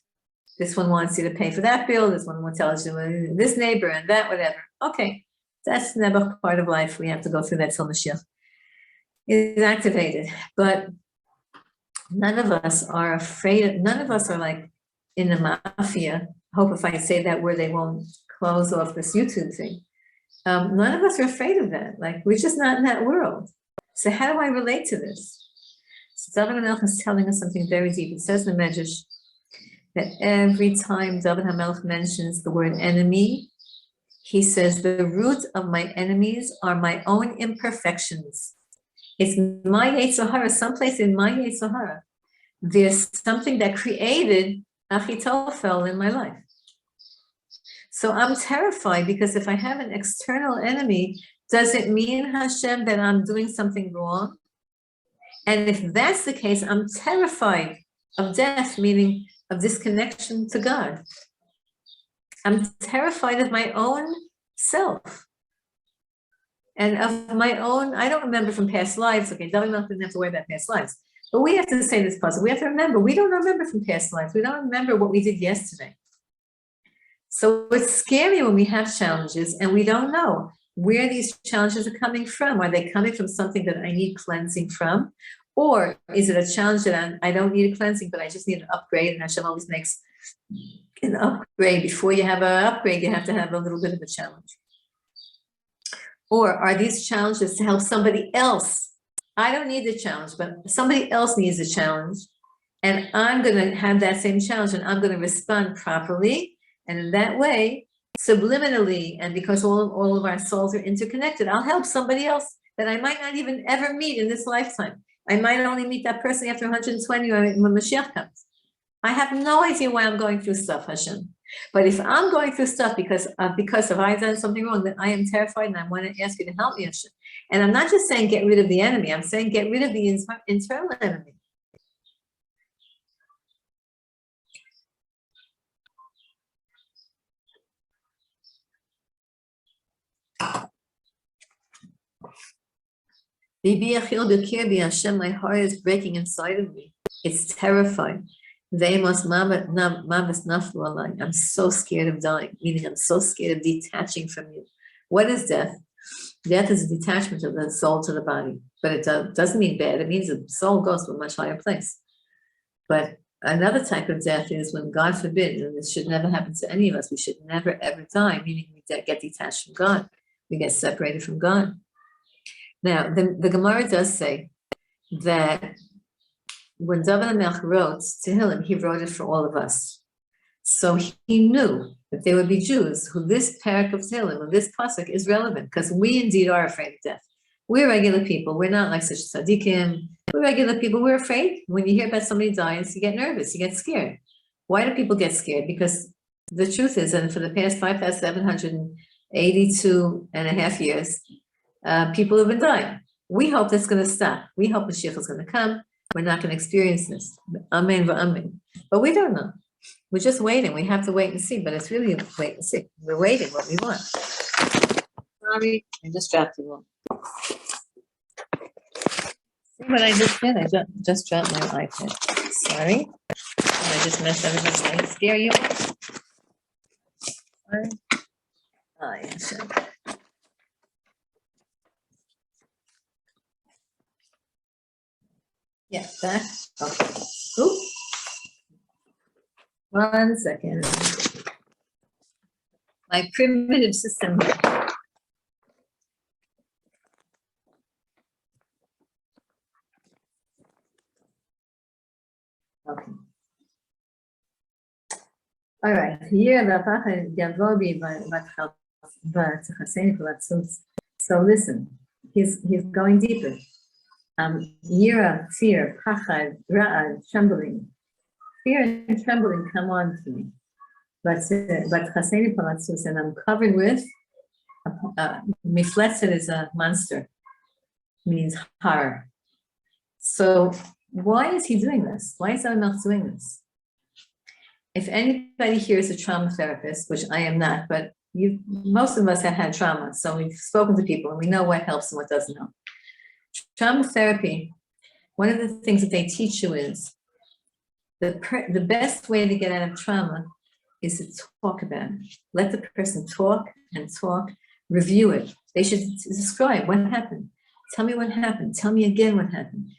This one wants you to pay for that bill. This one tells you this neighbor and that, whatever. Okay, that's never part of life. We have to go through that till Mashiach is activated. But none of us are afraid. None of us are like in the mafia. I hope if I say that word, they won't close off this YouTube thing. None of us are afraid of that. Like, we're just not in that world. So how do I relate to this? So David HaMelech is telling us something very deep. It says in the Medrash that every time David HaMelech mentions the word enemy, he says, the root of my enemies are my own imperfections. It's my Yetzer Hara, someplace in my Yetzer Hara. There's something that created Achitophel in my life. So I'm terrified because if I have an external enemy, does it mean, Hashem, that I'm doing something wrong? And if that's the case, I'm terrified of death, meaning of disconnection to God. I'm terrified of my own self. And of my own, I don't remember from past lives. Okay, David didn't have to worry about past lives. But we have to say this puzzle. We have to remember, we don't remember from past lives. We don't remember what we did yesterday. So it's scary when we have challenges and we don't know where these challenges are coming from. Are they coming from something that I need cleansing from? Or is it a challenge that I don't need a cleansing, but I just need an upgrade? And Hashem always makes an upgrade. Before you have an upgrade, you have to have a little bit of a challenge. Or are these challenges to help somebody else? I don't need the challenge, but somebody else needs a challenge. And I'm going to have that same challenge and I'm going to respond properly. And in that way, subliminally, and because all of our souls are interconnected, I'll help somebody else that I might not even ever meet in this lifetime. I might only meet that person after 120 or when Mashiach comes. I have no idea why I'm going through stuff, Hashem. But if I'm going through stuff because if I've done something wrong, then I am terrified and I want to ask you to help me, Hashem. And I'm not just saying get rid of the enemy. I'm saying get rid of the internal enemy. Hashem, my heart is breaking inside of me. It's terrifying. I'm so scared of dying, meaning I'm so scared of detaching from you. What is death? Death is a detachment of the soul to the body, but it doesn't mean bad. It means the soul goes to a much higher place. But another type of death is when, God forbid, and this should never happen to any of us, we should never ever die, meaning we get detached from God. We get separated from God. Now, the Gemara does say that when David HaMelech wrote Tehillim, he wrote it for all of us. So he knew that there would be Jews who this parak of Tehillim, or this pasuk, is relevant, because we indeed are afraid of death. We're regular people. We're not like such tzaddikim. We're regular people. We're afraid. When you hear about somebody dying, you get nervous. You get scared. Why do people get scared? Because the truth is, and for the past 5,782 and a half years, people have been dying. We hope that's going to stop. We hope Mashiach is going to come. We're not going to experience this. Amen v'amen. But we don't know. We're just waiting. We have to wait and see, but it's really a wait and see. We're waiting what we want. Sorry, I just dropped the one. See what I just did? I just dropped my iPad. Sorry. I just messed everything. Did I scare you? Sorry. Oh, yeah, sure. Yeah, back. Okay. Oop. 1 second. My primitive system. Okay. All right. So listen, he's going deeper. Yira, fear, pachad, ra'ad, trembling. Fear and trembling come on to me. But chaseni palatzus, and I'm covered with, mifletzet is a monster, means horror. So why is he doing this? Why is David doing this? If anybody here is a trauma therapist, which I am not, but most of us have had trauma, so we've spoken to people and we know what helps and what doesn't help. Trauma therapy, one of the things that they teach you is the best way to get out of trauma is to talk about it. Let the person talk and talk, review it. They should describe what happened. Tell me what happened. Tell me again what happened.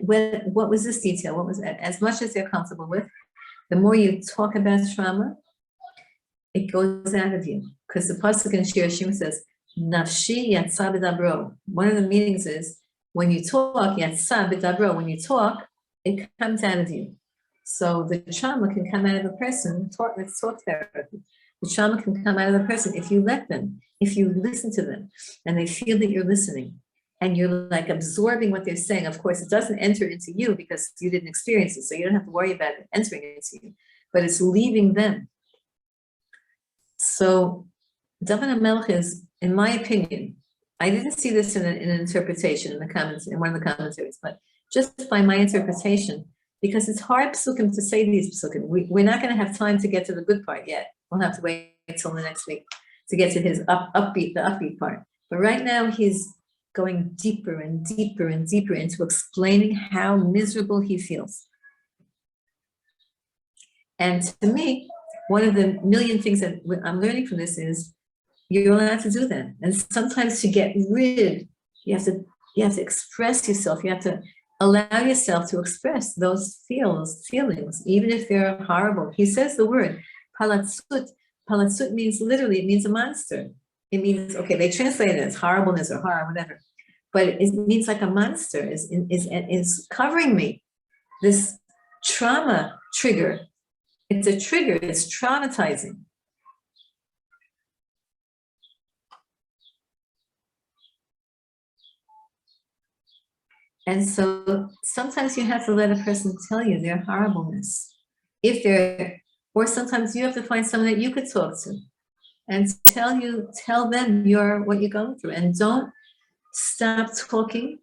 What was this detail? What was that? As much as they're comfortable with, the more you talk about trauma, it goes out of you. Because the pasuk in Shir Hashim says, Nafshi yatsa b'dabro. One of the meanings is, when you talk, yatsa b'dabro, when you talk, it comes out of you. So the trauma can come out of a person. Let's talk therapy. The trauma can come out of a person if you let them, if you listen to them, and they feel that you're listening, and you're like absorbing what they're saying. Of course, it doesn't enter into you because you didn't experience it, so you don't have to worry about it entering into you, but it's leaving them. So David HaMelech is, in my opinion, I didn't see this in an interpretation in the comments, in one of the commentaries, but just by my interpretation, because it's hard psukim to say these psukim. We're not going to have time to get to the good part yet. We'll have to wait until the next week to get to his upbeat part. But right now he's going deeper and deeper and deeper into explaining how miserable he feels. And to me, one of the million things that I'm learning from this is you're allowed to do that. And sometimes to get rid, you have to express yourself. You have to allow yourself to express those feelings, even if they're horrible. He says the word palatsut. Palatsut means literally, it means a monster. It means, okay, they translate it as horribleness or horror, whatever. But it means like a monster is covering me. This trauma trigger. It's a trigger, it's traumatizing. And so sometimes you have to let a person tell you their horribleness. Or sometimes you have to find someone that you could talk to and tell them what you're going through. And don't stop talking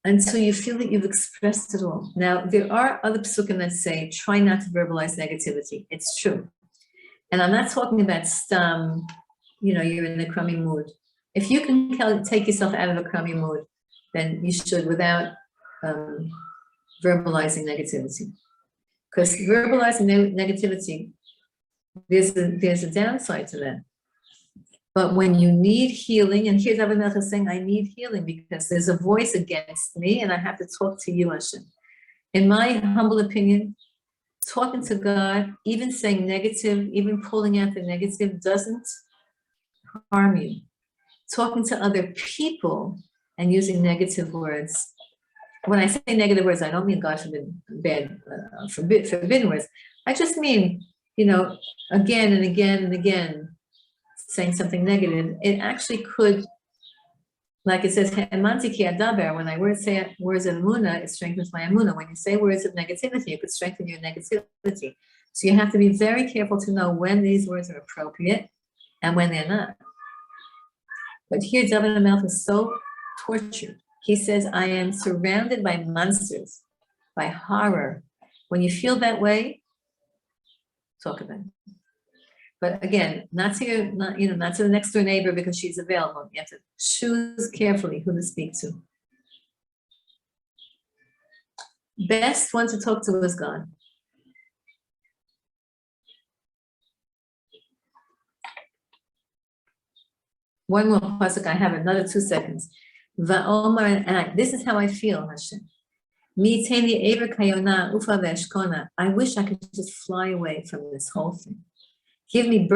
until you feel that you've expressed it all. Now, there are other psukim that say, try not to verbalize negativity. It's true. And I'm not talking about you're in a crummy mood. If you can take yourself out of a crummy mood, then you should without verbalizing negativity. Because verbalizing negativity, there's a downside to that. But when you need healing, and here David Melch is saying, I need healing because there's a voice against me and I have to talk to you, Hashem. In my humble opinion, talking to God, even saying negative, even pulling out the negative doesn't harm you. Talking to other people and using negative words. When I say negative words, I don't mean God forbidden words. I just mean, again and again and again, saying something negative. It actually could, like it says, when I say words of emunah, it strengthens my emunah. When you say words of negativity, it could strengthen your negativity. So you have to be very careful to know when these words are appropriate and when they're not. But here, David Melch is so tortured. He says, I am surrounded by monsters, by horror. When you feel that way, talk about it. But again, not to the next door neighbor because she's available. You have to choose carefully who to speak to. Best one to talk to is God. One more pasuk. I have another 2 seconds. Va'omar and act. This is how I feel, Hashem. I wish I could just fly away from this whole thing. Give me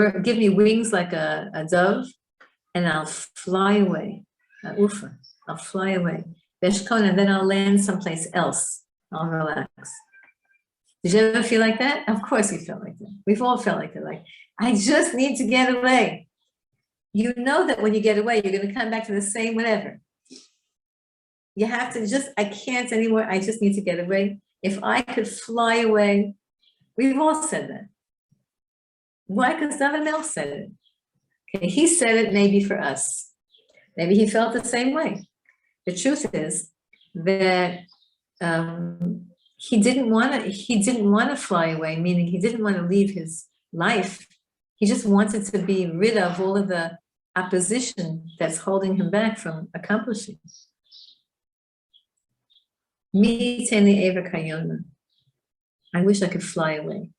wings like a dove, and I'll fly away. I'll fly away. And then I'll land someplace else. I'll relax. Did you ever feel like that? Of course you felt like that. We've all felt like that. Like, I just need to get away. You know that when you get away, you're going to come back to the same whatever. You have to I can't anymore. I just need to get away. If I could fly away, we've all said that. Why? Because David Melch said it. Okay, he said it maybe for us. Maybe he felt the same way. The truth is that he didn't want to fly away, meaning he didn't want to leave his life. He just wanted to be rid of all of the opposition that's holding him back from accomplishing. I wish I could fly away.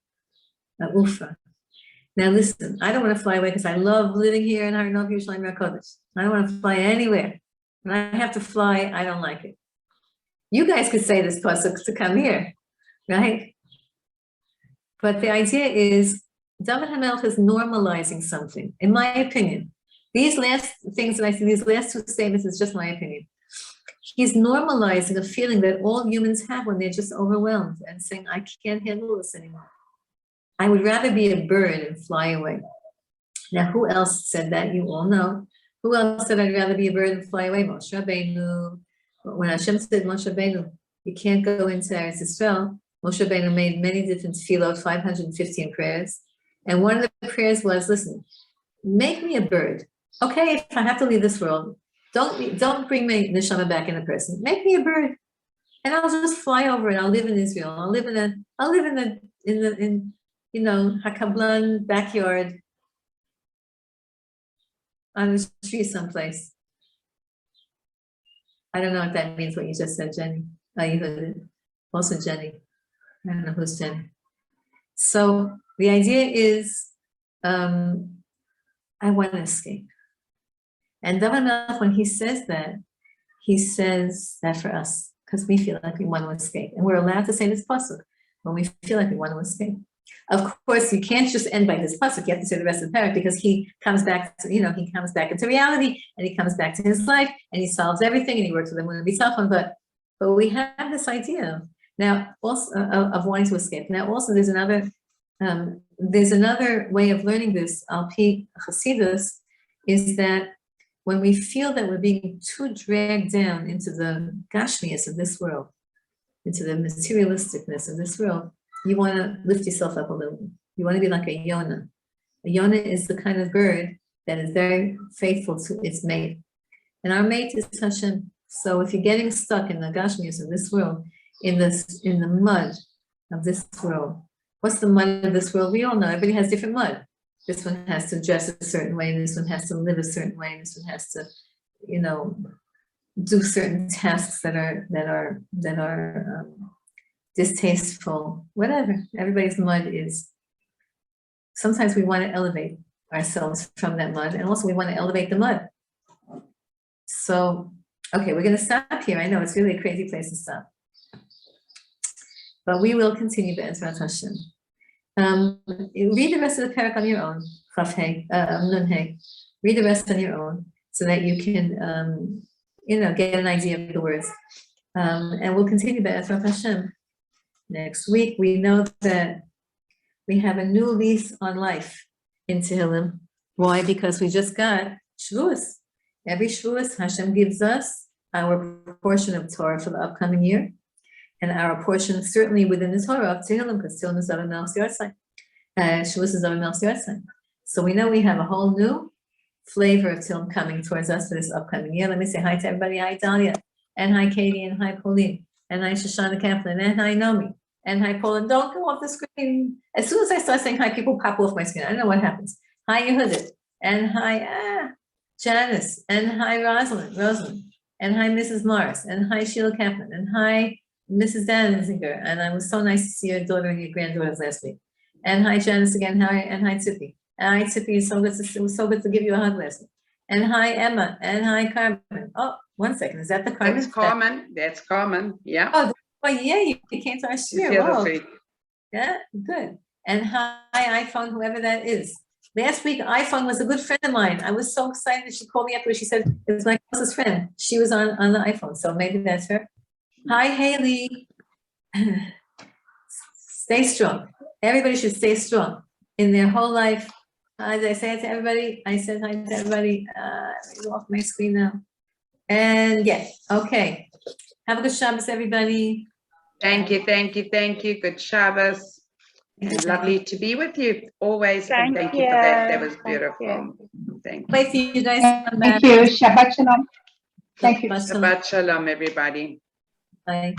Now listen, I don't want to fly away because I love living here in Har Nov Yerushalayim HaKodesh. I don't want to fly anywhere. When I have to fly, I don't like it. You guys could say this pasuk to come here, right? But the idea is, David HaMelech is normalizing something, in my opinion. These last things that I see, these last 2 statements is just my opinion. He's normalizing a feeling that all humans have when they're just overwhelmed and saying, I can't handle this anymore. I would rather be a bird and fly away. Now, who else said that? You all know. Who else said I'd rather be a bird and fly away? Moshe Rabbeinu. When Hashem said, Moshe Rabbeinu, you can't go into Eretz Yisrael, Moshe Rabbeinu made many different tefillot, 515 prayers. And one of the prayers was, listen, make me a bird. Okay, if I have to leave this world, don't bring my neshama back in a person. Make me a bird. And I'll just fly over and I'll live in Israel. I'll live in Hakablan backyard. on a tree someplace. I don't know if that means what you just said, Jenny. You heard it. Also Jenny. I don't know who's Jenny. So the idea is, I want to escape. And David Melech, when he says that for us, because we feel like we want to escape. And we're allowed to say this pasuk when we feel like we want to escape. Of course, you can't just end by this pasuk. You have to say the rest of the parak, because he comes back to, he comes back into reality, and he comes back to his life, and he solves everything, and he works with them when but we have this idea now also of wanting to escape. Now also there's another way of learning this, al-pi Chassidus, is that when we feel that we're being too dragged down into the gashmias of this world, into the materialisticness of this world, you want to lift yourself up a little. You want to be like a Yonah. A Yonah is the kind of bird that is very faithful to its mate. And our mate is Hashem. So if you're getting stuck in the gashmias of this world, in the mud of this world, what's the mud of this world? We all know everybody has different mud. This one has to dress a certain way, this one has to live a certain way, this one has to, do certain tasks that are distasteful, whatever. Everybody's mud is. Sometimes we want to elevate ourselves from that mud, and also we want to elevate the mud. So, okay, we're going to stop here. I know it's really a crazy place to stop, but we will continue Be'ezrat Hashem. Read the rest of the parak on your own. Read the rest on your own so that you can, get an idea of the words. And we'll continue Be'ezrat Hashem next week. We know that we have a new lease on life in Tehillim. Why? Because we just got Shavuos. Every Shavuos, Hashem gives us our portion of Torah for the upcoming year. And our portion, certainly within the Torah of Tehillim, because Tehillim is Zavar Melech's Yortzeit. Shavuos is Zavar Melech's Yortzeit. So we know we have a whole new flavor of Tehillim coming towards us for this upcoming year. Let me say hi to everybody. Hi, Dahlia. And hi, Katie. And hi, Pauline. And hi, Shoshana Kaplan. And hi, Nomi. And hi, Paul. Don't go off the screen. As soon as I start saying hi, people pop off my screen. I don't know what happens. Hi, Yehudit. And hi, Janice. And hi, Rosalind. And hi, Mrs. Morris. And hi, Sheila Kaplan. And hi, Mrs. Danziger, and it was so nice to see your daughter and your granddaughters last week. And hi, Janice again. Hi, and hi, Tippy. And hi, Tippy. It was so good to give you a hug last week. And hi, Emma. And hi, Carmen. Oh, 1 second. Is that the Carmen? That's Carmen. That's Carmen. Yeah. Oh yeah. You came to our share. Yeah, good. And hi, iPhone, whoever that is. Last week, iPhone was a good friend of mine. I was so excited that she called me after. She said it was my closest friend. She was on the iPhone, so maybe that's her. Hi, Haley. Stay strong. Everybody should stay strong in their whole life. As I say it to everybody, I said hi to everybody. Let me go off my screen now. And yeah, okay. Have a good Shabbos, everybody. Thank you. Good Shabbos. And lovely to be with you always. Thank you for that. That was beautiful. Thank you. Wait for you guys to come back. Thank you. Shabbat shalom. Thank you. Shabbat shalom, everybody. Bye.